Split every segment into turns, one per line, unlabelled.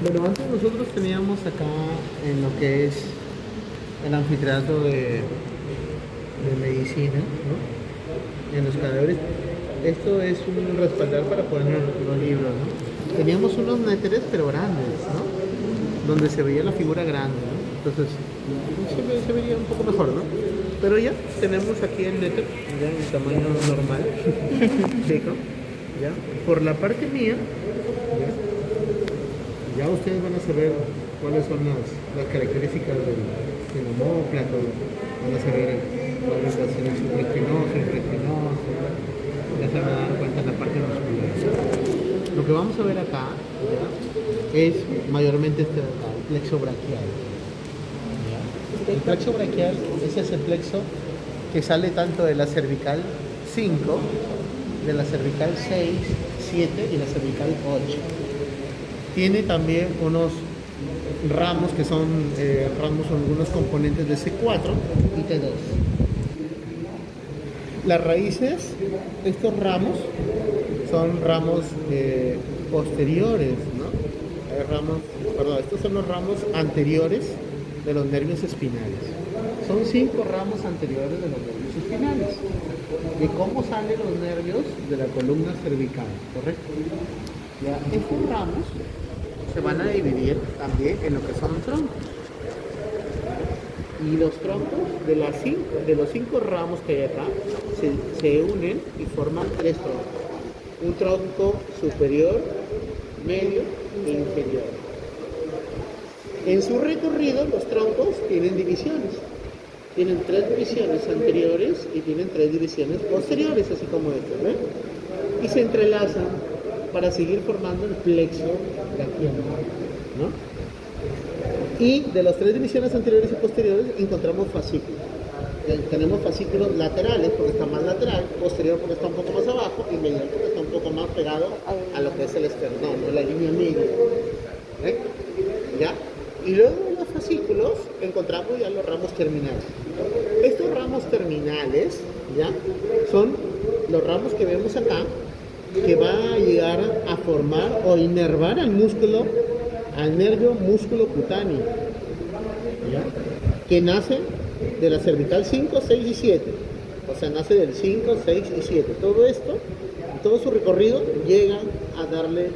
Bueno, antes nosotros teníamos acá en lo que es el anfiteatro de medicina, ¿no? En los cadáveres. Esto es un respaldar para poner los libros, ¿no? Teníamos unos néteres pero grandes, ¿no? Donde se veía la figura grande, ¿no? Entonces se vería un poco mejor, ¿no? Pero ya tenemos aquí el néter, ya en tamaño normal, chico, ya. Por la parte mía, ya ustedes van a saber cuáles son las características del omóplato, van a saber cuál es la selección retinosa, retinosa, ya se van a dar cuenta en la parte muscular. Lo que vamos a ver acá, ¿ya? Es mayormente este, el plexo braquial. ¿Ya? El plexo braquial es ese plexo que sale tanto de la cervical 5, de la cervical 6, 7 y la cervical 8. Tiene también unos ramos que son algunos componentes de C4 y T2. Las raíces, estos ramos, son ramos posteriores, ¿no? Estos son los ramos anteriores de los nervios espinales. Son 5 ramos anteriores de los nervios espinales. ¿De cómo salen los nervios? De la columna cervical, ¿correcto? Ya, estos ramos se van a dividir también en lo que son troncos. Y los troncos de los 5 ramos que hay acá se unen y forman 3 troncos. Un tronco superior, medio e inferior. En su recorrido los troncos tienen divisiones. Tienen 3 divisiones anteriores y tienen 3 divisiones posteriores, así como esto, ¿ven? Y se entrelazan para seguir formando el plexo braquial, ¿no? Y de las 3 divisiones anteriores y posteriores encontramos fascículos. Tenemos fascículos laterales porque está más lateral, posterior porque está un poco más abajo y medial porque está un poco más pegado a lo que es el esternón, ¿no? La línea media. ¿Eh? ¿Ya? Y luego de los fascículos encontramos ya los ramos terminales. Estos ramos terminales, ¿ya? Son los ramos que vemos acá, que va a llegar a formar o inervar al músculo, al nervio músculo cutáneo, ¿ya? Que nace de la cervical 5, 6 y 7. O sea, nace del 5, 6 y 7. Todo esto, todo su recorrido llega a darle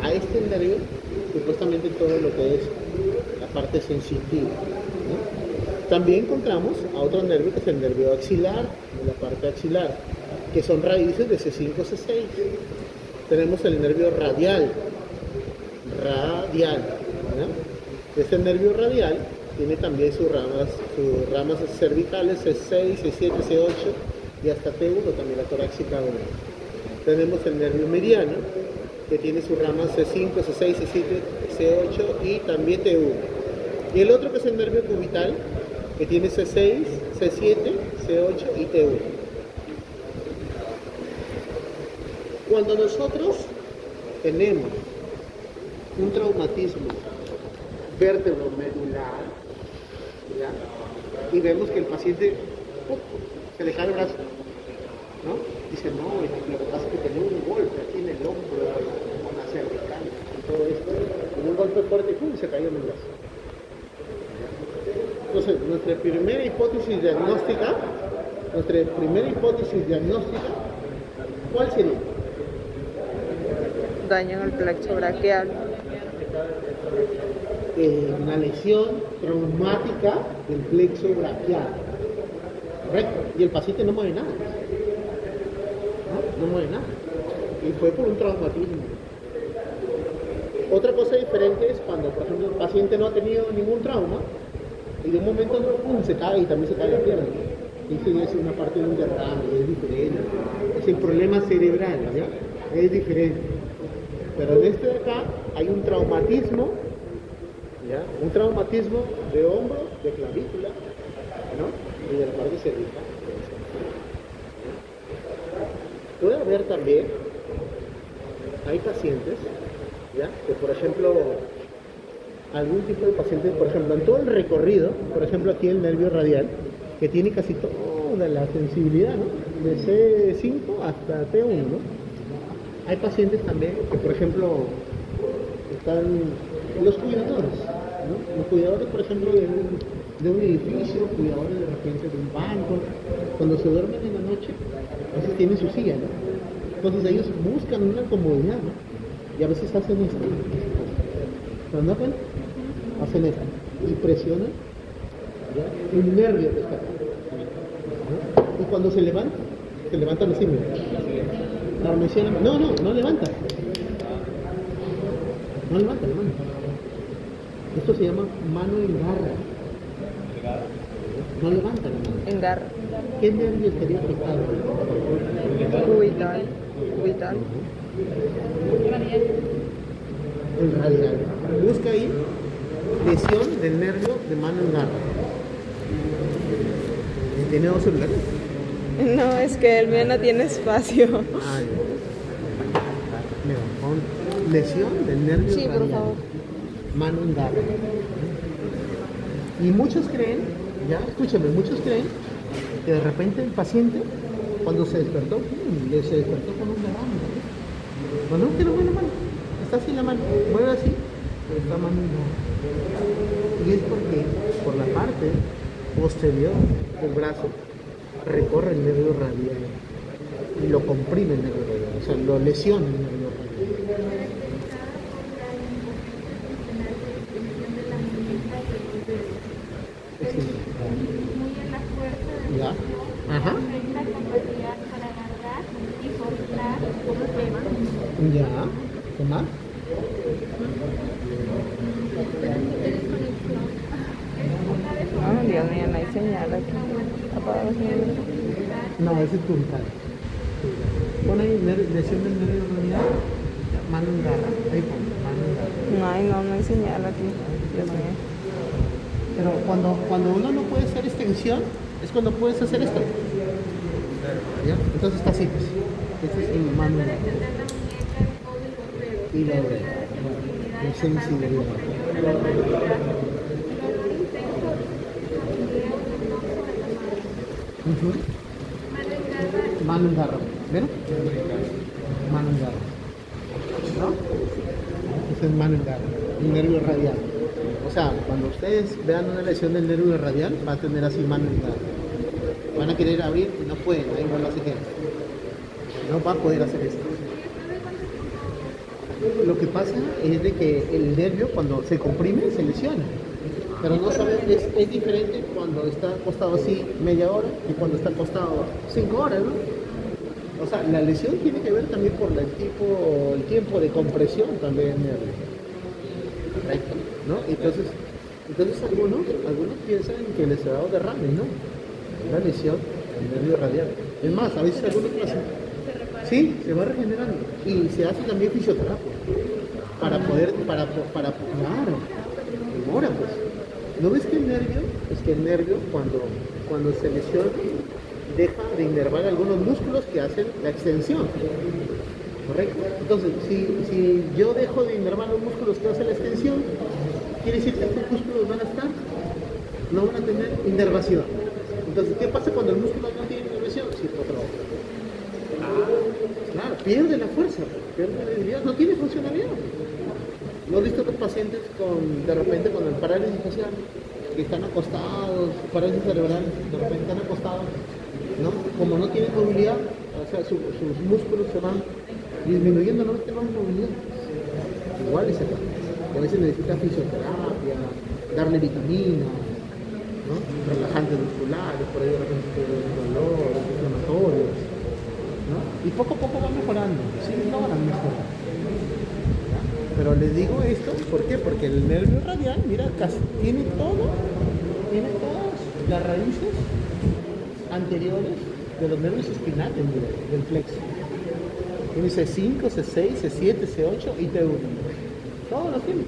a este nervio supuestamente todo lo que es la parte sensitiva, ¿no? También encontramos a otro nervio que es el nervio axilar, de la parte axilar, que son raíces de C5, C6. Tenemos el nervio radial, ¿no? Este nervio radial tiene también sus ramas cervicales, C6, C7, C8 y hasta T1, también la torácica 1. Tenemos el nervio mediano, que tiene sus ramas C5, C6, C7, C8 y también T1. Y el otro que es el nervio cubital, que tiene C6, C7, C8 y T1. Cuando nosotros tenemos un traumatismo vértebro-medular, ¿ya? Y vemos que el paciente se le cae el brazo, ¿no? Dice, no, lo que pasa es que tenía un golpe aquí en el hombro, con la cervical, y todo esto, con un golpe fuerte, ¡pum!, y se cayó en el brazo. Entonces, nuestra primera hipótesis diagnóstica, ¿cuál sería?
Daño en el plexo braquial.
Una lesión traumática del plexo braquial, ¿correcto? Y el paciente no mueve nada, no mueve nada, y fue por un traumatismo. Otra cosa diferente es cuando, por ejemplo, el paciente no ha tenido ningún trauma y de un momento a otro, ¡pum!, se cae y también se cae la pierna. Eso ya es una parte de un derrame, es diferente. Es el problema cerebral, ¿ya? Es diferente. Pero en este de acá hay un traumatismo, ¿ya? Un traumatismo de hombro, de clavícula, ¿no? Y de la parte cervical. Puede haber también, hay pacientes, ¿ya? Que por ejemplo, algún tipo de pacientes, por ejemplo, en todo el recorrido, por ejemplo aquí el nervio radial, que tiene casi toda la sensibilidad, ¿no? De C5 hasta T1, ¿no? Hay pacientes también que, por ejemplo, están los cuidadores, ¿no? Los cuidadores, por ejemplo, de un edificio, cuidadores de repente de un banco, cuando se duermen en la noche, a veces tienen su silla, ¿no? Entonces ellos buscan una comodidad, ¿no? Y a veces hacen esto. ¿Se dan cuenta? Hacen esto. Y presionan, ¿ya? Un nervio que está acá, ¿no? Y cuando se levantan así, mira. No levanta. No levanta la mano. Esto se llama mano en garra. No levanta la mano.
En garra.
¿Qué nervio estaría afectado?
Cubital. Cubital.
El radial. Busca ahí lesión del nervio de mano en garra. ¿Tiene dos celulares?
No, es que el mío no tiene espacio.
Ay, mira, pon lesión del nervio
Sí,
radial.
por favor.
Mano en garra. Y muchos creen, ya, escúchame, muchos creen que de repente el paciente, cuando se despertó se despertó con un derrame. Cuando no tiene buena mano, está así la mano, mueve así, pero está mano en garra. Y es porque por la parte posterior del brazo recorre el nervio radial y lo comprime el nervio radial, o sea, lo lesiona el nervio radial. ¿Ya? Ajá. Ya. ¿Qué más?
Oh, Dios mío, no hay señal aquí. Apaga los niveles.
No, ese es puntal. Pon ahí lesión del nervio radial, mano en garra. Ahí pon, mano en garra.
No hay señal aquí. Dios mío.
Pero cuando uno no puede hacer extensión, es cuando puedes hacer esto. ¿Ya? Entonces está así, pues. Este es el mano en garra. Y la oreja. Bueno, sensibilidad. Mano en garra. ¿Vieron? Mano en garra. ¿No? Ese es mano en garra. El nervio radial. O sea, cuando ustedes vean una lesión del nervio radial, va a tener así mano en garra. Van a querer abrir y no pueden, ahí no lo hacen. No va a poder hacer esto. Lo que pasa es de que el nervio cuando se comprime se lesiona. Pero no saben, es diferente cuando está acostado así media hora y cuando está acostado 5 horas, ¿no? O sea, la lesión tiene que ver también por el tiempo de compresión también del nervio. Correcto, ¿no? Entonces algunos piensan que les ha dado derrame, ¿no? Una lesión del nervio radial. Es más, a veces algunos hacen. Sí, se va regenerando. Y se hace también fisioterapia. Para claro, demora pues. ¿No ves que el nervio? Es que el nervio cuando se lesiona deja de inervar algunos músculos que hacen la extensión. ¿Correcto? Entonces, si yo dejo de inervar los músculos que hacen la extensión, quiere decir que estos músculos no van a tener inervación. Entonces, ¿qué pasa cuando el músculo no tiene inervación? Sí, otro. Claro, pierde la fuerza, pierde la debilidad, no tiene funcionalidad. ¿No has visto los pacientes de repente con el parálisis facial, que están acostados, parálisis cerebral, de repente están acostados, ¿no? Como no tienen movilidad, o sea, sus músculos se van disminuyendo, no tienen movilidad. Igual es acá. A veces necesita fisioterapia, darle vitaminas, ¿no? Relajantes musculares, por ahí de repente dolor, inflamatorios, ¿no? Y poco a poco va mejorando, sí, no van a mejorar. Pero les digo esto, ¿por qué? Porque el nervio radial, mira, casi tiene todas las raíces anteriores de los nervios espinales, mira, del plexo. Tiene C5, C6, C7, C8 y T1. Todos los tiene.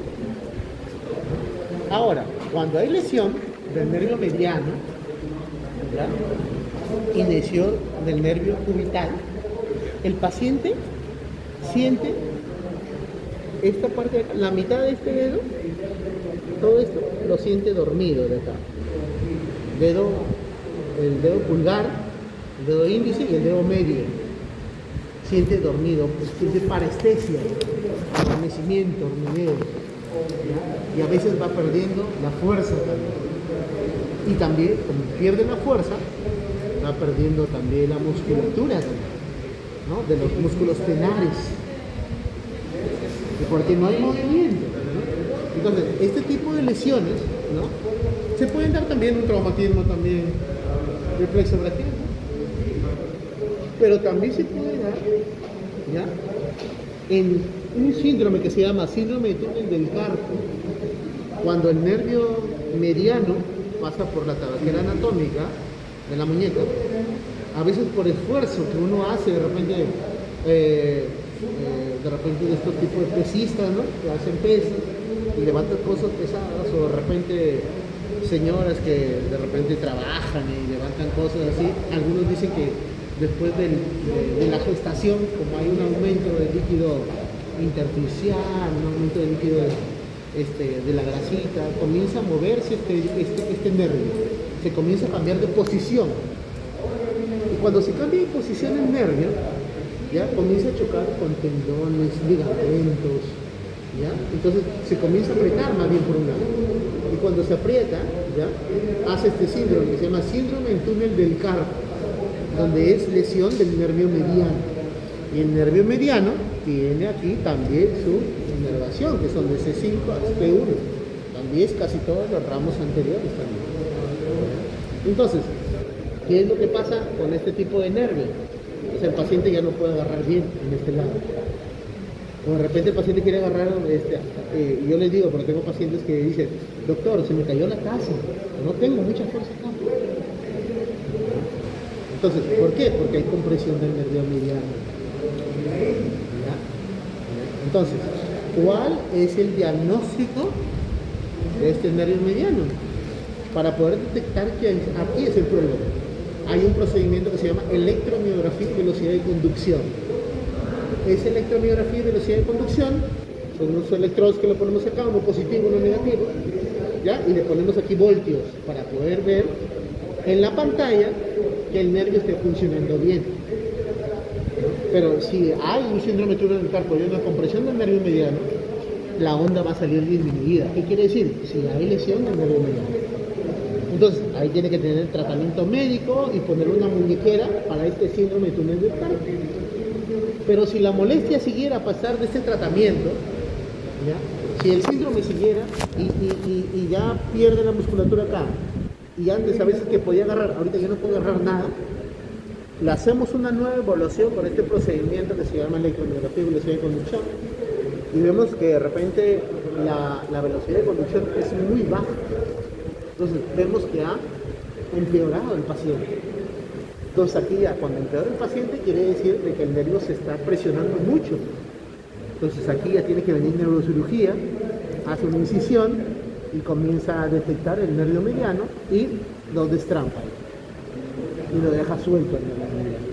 Ahora, cuando hay lesión del nervio mediano, ¿ya? Y lesión del nervio cubital, el paciente siente esta parte de acá, la mitad de este dedo, todo esto lo siente dormido de acá. El dedo pulgar, el dedo índice y el dedo medio. siente dormido, pues siente parestesia, adormecimiento, hormigueo, ¿ya? Y a veces va perdiendo la fuerza también. Y también, como pierde la fuerza, va perdiendo también la musculatura también, ¿no? De los músculos tenares. Y porque no hay movimiento, ¿no? Entonces, este tipo de lesiones, ¿no? Se pueden dar también un traumatismo también del plexo braquial, ¿no? Pero también se puede dar, ¿ya? En un síndrome que se llama síndrome de túnel del carpo, cuando el nervio mediano pasa por la tabacera anatómica de la muñeca, a veces por esfuerzo que uno hace de repente de estos tipos de pesistas, ¿no? Que hacen pesas y levantan cosas pesadas, o de repente señoras que de repente trabajan y levantan cosas así. Algunos dicen que después de la gestación, como hay un aumento de líquido intersticial, un aumento de líquido de la grasita, comienza a moverse este nervio, se comienza a cambiar de posición. Y cuando se cambia de posición el nervio, ya comienza a chocar con tendones, ligamentos, ¿ya? Entonces se comienza a apretar más bien por un lado. Y cuando se aprieta, ¿ya? Hace este síndrome que se llama síndrome en túnel del carpo, donde es lesión del nervio mediano. Y el nervio mediano tiene aquí también su inervación, que son de C5 a P1. También es casi todos los ramos anteriores también. Entonces, ¿qué es lo que pasa con este tipo de nervio? O sea, el paciente ya no puede agarrar bien en este lado. O de repente el paciente quiere agarrar, yo les digo, porque tengo pacientes que dicen, doctor, se me cayó la taza, no tengo mucha fuerza acá. Entonces, ¿por qué? Porque hay compresión del nervio mediano. ¿Ya? Entonces, ¿cuál es el diagnóstico de este nervio mediano? Para poder detectar que aquí es el problema, hay un procedimiento que se llama electromiografía y velocidad de conducción. Esa electromiografía y velocidad de conducción son unos electrodos que le ponemos acá, uno positivo, uno negativo, ¿ya? Y le ponemos aquí voltios para poder ver en la pantalla que el nervio esté funcionando bien. Pero si hay un síndrome de túnel del carpo y una compresión del nervio mediano, la onda va a salir disminuida. ¿Qué quiere decir? Si hay lesión del nervio mediano. Entonces, ahí tiene que tener tratamiento médico y poner una muñequera para este síndrome de túnel del carpo. Pero si la molestia siguiera a pasar de este tratamiento, ¿ya? Si el síndrome siguiera y ya pierde la musculatura acá, y antes a veces que podía agarrar, ahorita ya no puede agarrar nada, le hacemos una nueva evaluación con este procedimiento que se llama electromiografía y velocidad de conducción, y vemos que de repente la velocidad de conducción es muy baja. Entonces vemos que ha empeorado el paciente. Entonces aquí ya cuando empeora el paciente quiere decir de que el nervio se está presionando mucho. Entonces aquí ya tiene que venir neurocirugía, hace una incisión y comienza a detectar el nervio mediano y lo destrampa y lo deja suelto el nervio mediano.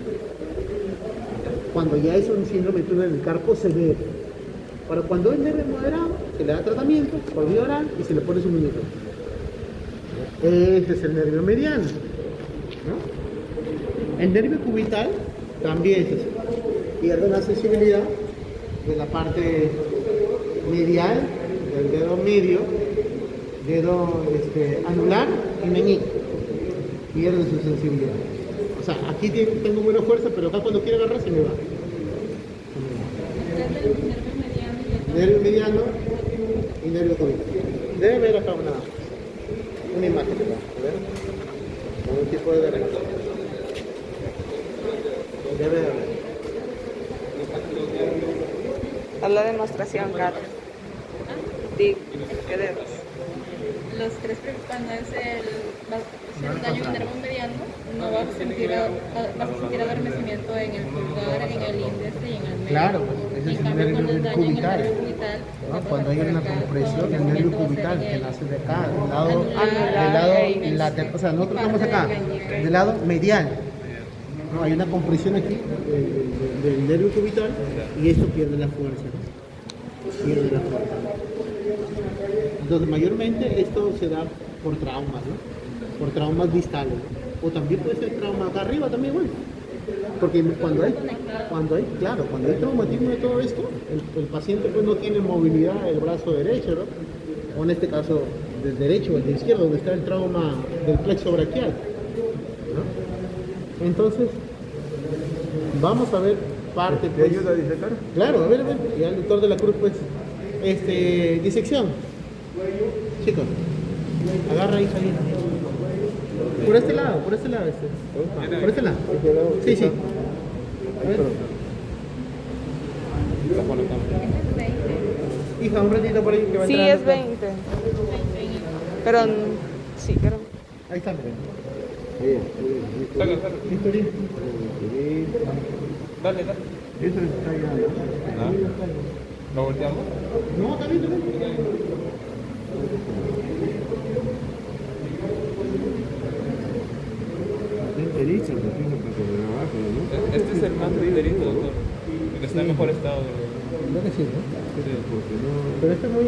Cuando ya es un síndrome de túnel del carpo severo. Pero cuando es nervio moderado, se le da tratamiento por vía oral y se le pone su muñeco. Ese es el nervio mediano, ¿no? El nervio cubital también es así. Pierde la sensibilidad de la parte medial del dedo medio, dedo anular y meñique. Pierde su sensibilidad. O sea, aquí tengo buena fuerza, pero acá cuando quiero agarrar se me va. Nervio mediano y nervio cubital. Debe ver acá una imagen, ¿verdad? Un tipo de derecho. Debe haber.
Haz la demostración, Carlos. Di, ¿qué dedos?
Los tres, cuando es el daño en el nervio mediano, no vas a sentir adormecimiento en el pulgar, en el índice y en el medio.
Claro, pues ese es el nervio cubital. ¿No? Cuando hay una compresión del nervio cubital que nace de acá, del lado, o sea, nosotros estamos acá, del lado medial. ¿No? Hay una compresión aquí del nervio cubital y esto pierde la fuerza. ¿No? Pierde la fuerza. Entonces, mayormente esto se da por traumas, ¿no? Por traumas distales, ¿no? O también puede ser trauma acá arriba también, bueno, Porque cuando hay traumatismo de todo esto, el paciente pues no tiene movilidad del brazo derecho, ¿no? O en este caso del derecho o el de izquierdo, donde está el trauma del plexo braquial, ¿no? Entonces, vamos a ver parte.
¿Te ayuda a disecar?
Claro, a ver, ya el doctor de la Cruz, pues, disección. Chicos, agarra y salida. Por este lado, por este lado. Por este lado. Sí, sí. A ver. Hija, un ratito por ahí que va a
Sí,
entrar.
es 20. Pero sí, creo.
Ahí está, miren.
Sácalo.
Listo, bien.
Dale.
Eso está ya.
¿Lo volteamos?
No, está bien, está bien.
Enterito, lo tengo para que me lo baje, ¿no? Este es el más enterito, doctor. El que está en mejor estado.
Creo que sí, ¿no?
Sí, porque no...
Pero este es muy